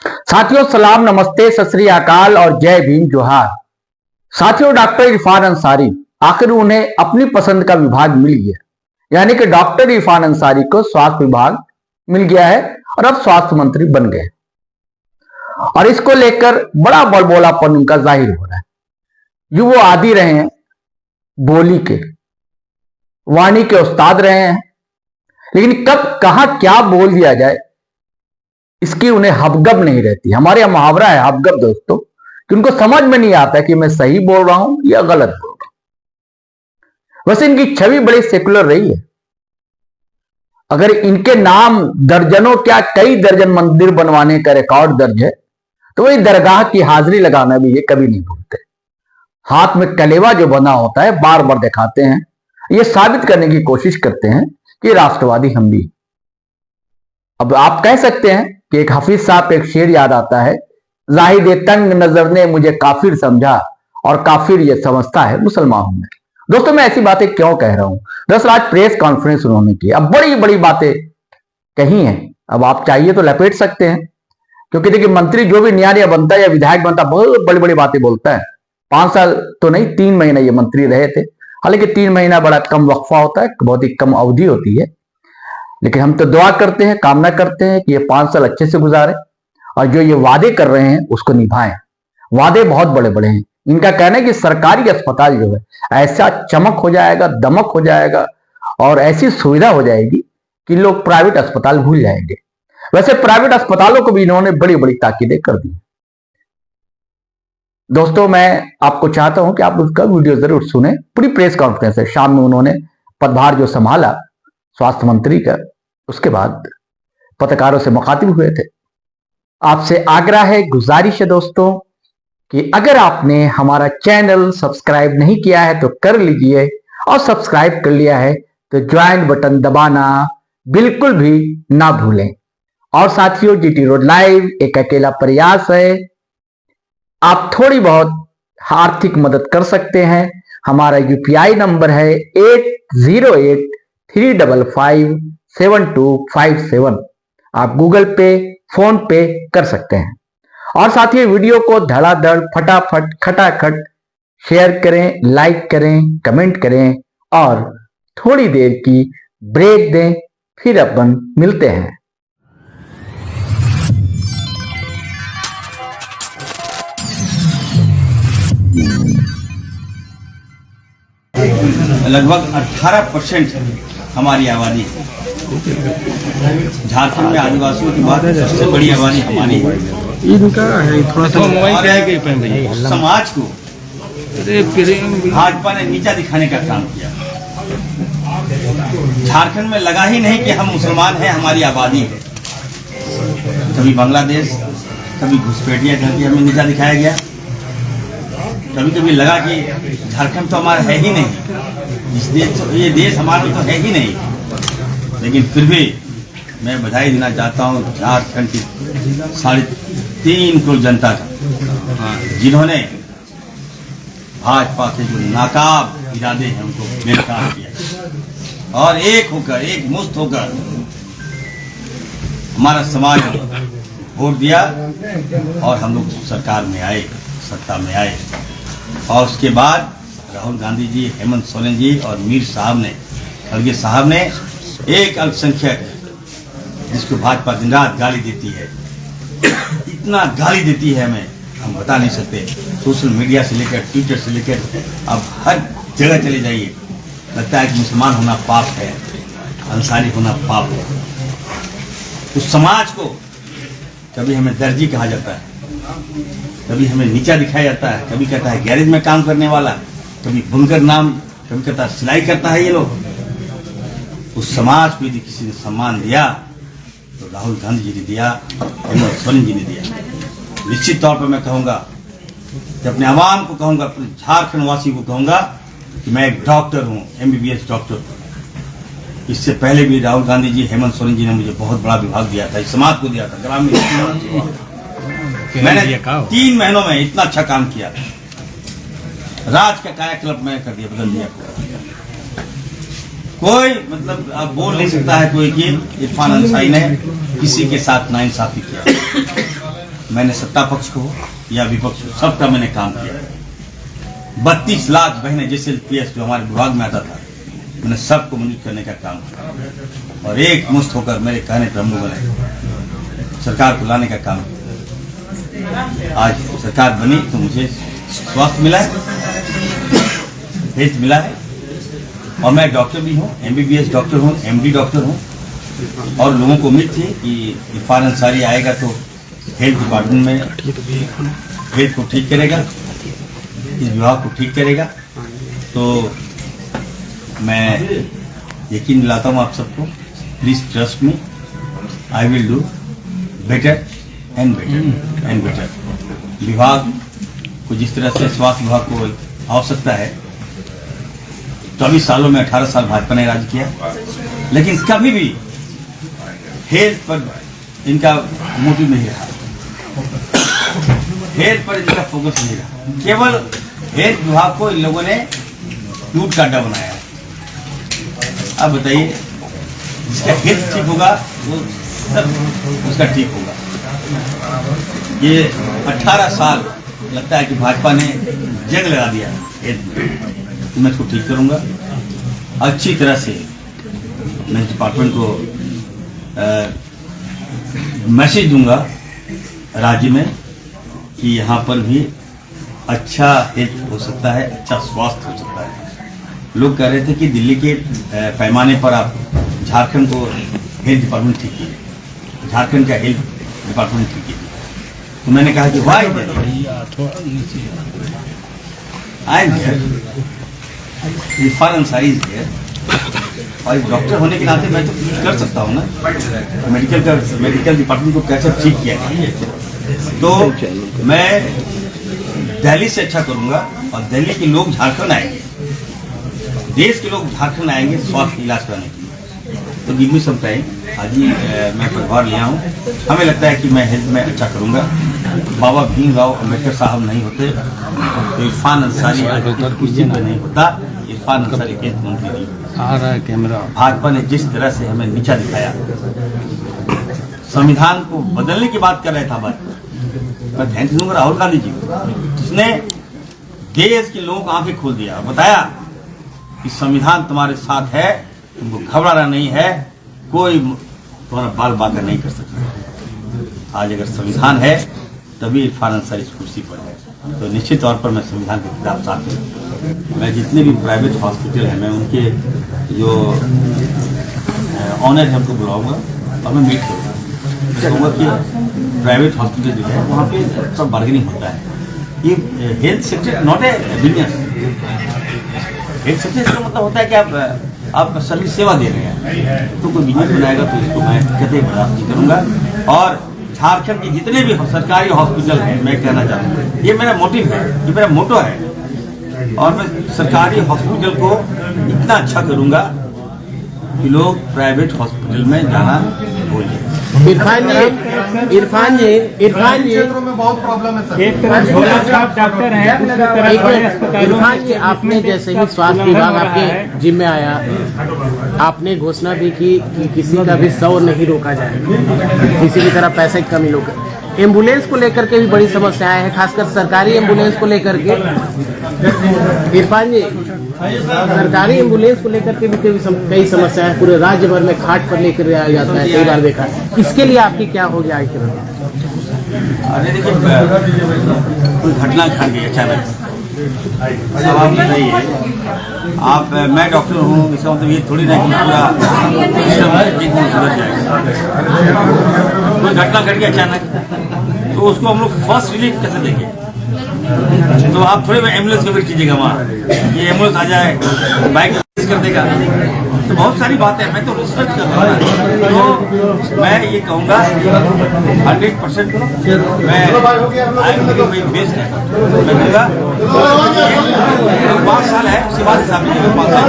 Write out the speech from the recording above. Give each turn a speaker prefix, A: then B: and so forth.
A: साथियों सलाम, नमस्ते, सत श्री अकाल और जय भीम जोहार। साथियों, डॉक्टर इरफान अंसारी, आखिर उन्हें अपनी पसंद का विभाग मिल गया, यानी कि डॉक्टर इरफान अंसारी को स्वास्थ्य विभाग मिल गया है और अब स्वास्थ्य मंत्री बन गए और इसको लेकर बड़ा बड़बोलापन उनका जाहिर हो रहा है। जो वो आदी रहे हैं, बोली के, वाणी के उस्ताद रहे हैं, लेकिन कब कहां क्या बोल दिया जाए इसकी उन्हें हबगब नहीं रहती। हमारे यहां मुहावरा है हबगब दोस्तों, कि उनको समझ में नहीं आता कि मैं सही बोल रहा हूं या गलत बोल रहा हूं। वैसे इनकी छवि बड़ी सेकुलर रही है। अगर इनके नाम दर्जनों क्या कई दर्जन मंदिर बनवाने का रिकॉर्ड दर्ज है, तो वही दरगाह की हाजिरी लगाना भी ये कभी नहीं भूलते। हाथ में कलेवा जो बना होता है बार बार दिखाते हैं, ये साबित करने की कोशिश करते हैं कि राष्ट्रवादी हम भी। अब आप कह सकते हैं कि एक हफीज साहब एक शेर याद आता है, जाहिद तंग नजर ने मुझे काफिर समझा और काफिर ये समझता है मुसलमान हूं मैं। दोस्तों, मैं ऐसी बातें क्यों कह रहा हूं? दरअसल आज प्रेस कॉन्फ्रेंस उन्होंने की, अब बड़ी बड़ी बातें कही हैं। अब आप चाहिए तो लपेट सकते हैं, क्योंकि देखिए मंत्री जो भी न्याय बनता है या विधायक बनता है बहुत बड़ी बड़ी बातें बोलता है। 5 साल तो नहीं, 3 महीना ये मंत्री रहे थे। हालांकि 3 महीना बड़ा कम वक्फा होता है, बहुत ही कम अवधि होती है, लेकिन हम तो दुआ करते हैं, कामना करते हैं कि ये 5 साल अच्छे से गुजारे और जो ये वादे कर रहे हैं उसको निभाएं। वादे बहुत बड़े बड़े हैं। इनका कहना है कि सरकारी अस्पताल जो है ऐसा चमक हो जाएगा, दमक हो जाएगा और ऐसी सुविधा हो जाएगी कि लोग प्राइवेट अस्पताल भूल जाएंगे। वैसे प्राइवेट अस्पतालों को भी इन्होंने बड़ी बड़ी ताकीदें कर दी। दोस्तों, मैं आपको चाहता हूं कि आप उसका वीडियो जरूर सुने। पूरी प्रेस कॉन्फ्रेंस है, शाम में उन्होंने पदभार जो संभाला स्वास्थ्य मंत्री का, उसके बाद पत्रकारों से मुखातिब हुए थे। आपसे आग्रह है, गुजारिश है दोस्तों, कि अगर आपने हमारा चैनल सब्सक्राइब नहीं किया है तो कर लीजिए और सब्सक्राइब कर लिया है तो ज्वाइन बटन दबाना बिल्कुल भी ना भूलें। और साथियों, जीटी रोड लाइव एक अकेला प्रयास है। आप थोड़ी बहुत आर्थिक मदद कर सकते हैं। हमारा यूपीआई नंबर है 8083557257। आप गूगल पे, फोन पे कर सकते हैं। और साथ ही वीडियो को धड़ाधड़ फटाफट खटाखट शेयर करें, लाइक करें, कमेंट करें और थोड़ी देर की ब्रेक दें, फिर अपन मिलते हैं।
B: लगभग 18% हमारी आबादी है। झारखंड में आदिवासियों की बात सबसे बड़ी आबादी हमारी है।
C: इनका है थोड़ा सा
B: समाज को भाजपा ने नीचा दिखाने का काम किया। झारखंड में लगा ही नहीं कि हम मुसलमान हैं, हमारी आबादी है। कभी बांग्लादेश, कभी घुसपैठिया करके हमें नीचा दिखाया गया। कभी कभी लगा कि झारखंड तो हमारा है ही नहीं, इस देश तो ये देश हमारा तो है ही नहीं। लेकिन फिर भी मैं बधाई देना चाहता हूँ झारखंड की 3.5 करोड़ जनता का, जिन्होंने भाजपा के जो नाकाब इरादे हैं उनको बेनकाब किया और एक होकर, एक मुश्त होकर हमारा समाज वोट दिया और हम लोग सरकार में आए, सत्ता में आए। और उसके बाद राहुल गांधी जी, हेमंत सोरेन जी और मीर साहब ने, खड़गे साहब ने, एक अल्पसंख्यक जिसको भाजपा दिन रात गाली देती है, इतना गाली देती है हमें, हम बता नहीं सकते। सोशल मीडिया से लेकर ट्विटर से लेकर अब हर जगह चले जाइए, लगता है कि मुसलमान होना पाप है, अंसारी होना पाप है। उस समाज को कभी हमें दर्जी कहा जाता है, कभी हमें नीचा दिखाया जाता है, कभी कहता है गैरेज में काम करने वाला, कभी बुनकर नाम, कभी कहता है सिलाई करता है ये लोग। उस समाज को यदि किसी ने सम्मान दिया तो राहुल गांधी जी ने दिया, हेमंत सोरेन जी ने दिया। निश्चित तौर पर मैं कहूँगा कि अपने आवाम को कहूँगा, अपने झारखंड वासी को कहूँगा कि मैं एक डॉक्टर हूँ, MBBS डॉक्टर। इससे पहले भी राहुल गांधी जी, हेमंत सोरेन जी ने मुझे बहुत बड़ा विभाग दिया था, इस समाज को दिया था, ग्रामीण। मैंने 3 महीनों में इतना अच्छा काम किया, राज का कायाकल्प मैं कर दिया, बदल दिया। कोई मतलब आप बोल नहीं सकता है कोई कि इरफान अंसारी ने किसी के साथ नाइंसाफी किया। मैंने सत्ता पक्ष को या विपक्ष को सबका मैंने काम किया। 32 लाख बहनें जैसे पीएस जो हमारे विभाग में आता था, मैंने सबको मौजूद करने का काम किया और एक मुश्त होकर मेरे कहने पर हम लोगों ने सरकार को लाने का काम किया। आज सरकार बनी तो मुझे स्वास्थ्य मिला है, हेल्थ मिला है और मैं डॉक्टर भी हूँ, MBBS डॉक्टर हूँ, MD डॉक्टर हूँ और लोगों को उम्मीद थी कि इरफान अंसारी आएगा तो हेल्थ डिपार्टमेंट में हेल्थ को ठीक करेगा, इस विभाग को ठीक करेगा। तो मैं यकीन दिलाता हूँ आप सबको, please trust me, I will do better and better and better. विभाग को जिस तरह से स्वास्थ्य विभाग को आवश्यकता है, 24 सालों में 18 साल भाजपा ने राज किया, लेकिन कभी भी हेल्थ पर इनका मोटिव नहीं रहा, हेल्थ पर इनका फोकस नहीं रहा। केवल हेल्थ विभाग को इन लोगों ने टूट काटा बनाया। अब बताइए, जिसका हेल्थ ठीक होगा वो सब उसका ठीक होगा। ये 18 साल लगता है कि भाजपा ने जंग लगा दिया हेल्थ में, तो मैं इसको ठीक करूंगा अच्छी तरह से। मैं डिपार्टमेंट को मैसेज दूंगा राज्य में कि यहाँ पर भी अच्छा हेल्थ हो सकता है, अच्छा स्वास्थ्य हो सकता है। लोग कह रहे थे कि दिल्ली के पैमाने पर आप झारखंड को हेल्थ डिपार्टमेंट ठीक कीजिए, झारखंड का हेल्थ डिपार्टमेंट ठीक कीजिए। तो मैंने कहा कि वाई इरफान अंसारी और डॉक्टर होने के नाते मैं तो कर सकता हूँ ना, मेडिकल डिपार्टमेंट को कैसे ठीक किया जाए। तो मैं दिल्ली से अच्छा करूंगा और दिल्ली के लोग झारखंड आएंगे, देश के लोग झारखंड आएंगे स्वास्थ्य इलाज कराने के लिए। तो गिव मी सम टाइम। आज ही मैं प्रभार लिया हूँ, हमें लगता है कि मैं हेल्थ में अच्छा करूंगा। बाबा भीमराव अम्बेडकर साहब नहीं होते तो इरफान अंसारी कुर्सी पर नहीं होता, इरफान अंसारी हेल्थ मंत्री नहीं होता। भाजपा ने जिस तरह से हमें नीचा दिखाया, संविधान को बदलने की बात कर रहे था भाजपा, मैं थैंक दूंगा राहुल गांधी जी को, जिसने देश के लोगों को आंखें खोल दिया और बताया कि संविधान तुम्हारे साथ है, तुमको घबराना नहीं है, कोई तुम्हारा बाल बाका नहीं कर सकता। आज अगर संविधान है तभी इरफान अंसारी इस कुर्सी पर है, तो निश्चित तौर पर मैं संविधान के खिलाफ साथ हूँ। मैं जितने भी प्राइवेट हॉस्पिटल हैं, मैं उनके जो ऑनर है हमको बुलाऊंगा और मैं मीट करूँगा। मैं कहूँगा कि प्राइवेट हॉस्पिटल जो है वहाँ पे सब बार्गेनिंग होता है। ये health sector not a business. Health sector इसका मतलब होता है कि आप सर्विस सेवा दे रहे हैं, तो कोई बिजनेस बनाएगा तो इसको मैं कहते बर्दाश्त नहीं करूँगा। और झारखंड के जितने भी सरकारी हॉस्पिटल हैं, मैं कहना चाहता हूँ, ये मेरा मोटिव है, ये मेरा मोटो है, और मैं सरकारी हॉस्पिटल को इतना अच्छा करूँगा कि लोग प्राइवेट हॉस्पिटल में जाना भूल जाए।
D: इरफान जी
E: क्षेत्रों में बहुत प्रॉब्लम है सर।
C: एक तरफ डॉक्टर हैं,
D: इरफान जी, आपने जैसे ही स्वास्थ्य विभाग आपके जिम्मे आया, आपने घोषणा भी की कि किसी का भी शव नहीं रोका जाएगा, किसी की तरह पैसे की कमी लोग। एम्बुलेंस को लेकर के भी बड़ी समस्याएं हैं, खासकर सरकारी एम्बुलेंस को लेकर के। इरफान जी, सरकारी एम्बुलेंस को लेकर के भी कई समस्याएं हैं, पूरे राज्य भर में खाट पर लेकर आया जाता है, कई बार देखा। इसके लिए आपकी क्या होगी आज के बाद?
B: अरे देखिए, कोई घटना घट गई अचानक, अब आप बताइए, आप मैं डॉक्टर हूँ, इसका मतलब ये थोड़ी ना कि पूरा सुधर जाएगा। कोई घटना घट गई अचानक, तो उसको हम लोग फर्स्ट रिलीफ कैसे देंगे? तो आप थोड़े एम्बुलेंस का वेट कीजिएगा वहाँ, ये एम्बुलेंस आ जाए, बाइक कर देगा। तो बहुत सारी बातें, मैं तो रिसर्च कर रहा हूँ। तो मैं ये कहूँगा 100% मैं बेस्ट है, मैं कहूँगा 5 साल है, उसके बाद हिसाब लीजिएगा 5 साल।